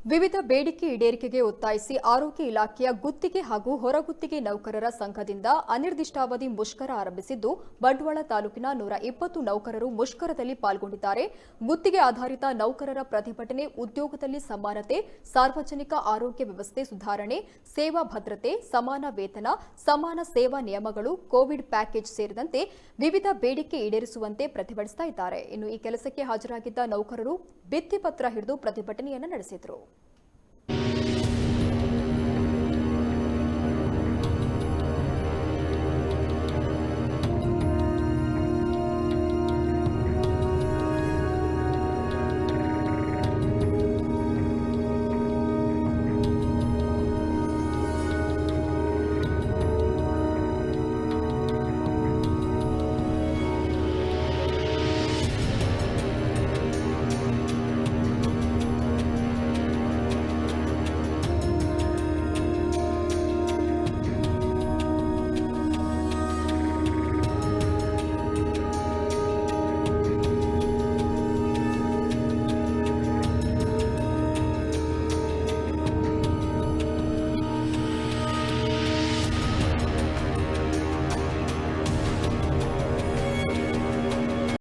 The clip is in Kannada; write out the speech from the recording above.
ವಿವಿಧ ಬೇಡಿಕೆ ಈಡೇರಿಕೆಗೆ ಒತ್ತಾಯಿಸಿ ಆರೋಗ್ಯ ಇಲಾಖೆಯ ಗುತ್ತಿಗೆ ಹಾಗೂ ಹೊರಗುತ್ತಿಗೆ ನೌಕರರ ಸಂಘದಿಂದ ಅನಿರ್ದಿಷ್ಟಾವಧಿ ಮುಷ್ಕರ ಆರಂಭಿಸಿದ್ದು, ಬಂಟ್ವಾಳ ತಾಲೂಕಿನ 120 ನೌಕರರು ಮುಷ್ಕರದಲ್ಲಿ ಪಾಲ್ಗೊಂಡಿದ್ದಾರೆ. ಗುತ್ತಿಗೆ ಆಧಾರಿತ ನೌಕರರ ಪ್ರತಿಭಟನೆ ಉದ್ಯೋಗದಲ್ಲಿ ಸಮಾನತೆ, ಸಾರ್ವಜನಿಕ ಆರೋಗ್ಯ ವ್ಯವಸ್ಥೆ ಸುಧಾರಣೆ, ಸೇವಾ ಭದ್ರತೆ, ಸಮಾನ ವೇತನ, ಸಮಾನ ಸೇವಾ ನಿಯಮಗಳು, ಕೋವಿಡ್ ಪ್ಯಾಕೇಜ್ ಸೇರಿದಂತೆ ವಿವಿಧ ಬೇಡಿಕೆ ಈಡೇರಿಸುವಂತೆ ಪ್ರತಿಭಟಿಸುತ್ತಾ ಇದ್ದಾರೆ. ಇನ್ನು ಈ ಕೆಲಸಕ್ಕೆ ಹಾಜರಾಗಿದ್ದ ನೌಕರರು ಭಿತ್ತಿಪತ್ರ ಹಿಡಿದು ಪ್ರತಿಭಟನೆಯನ್ನು ನಡೆಸಿದರು.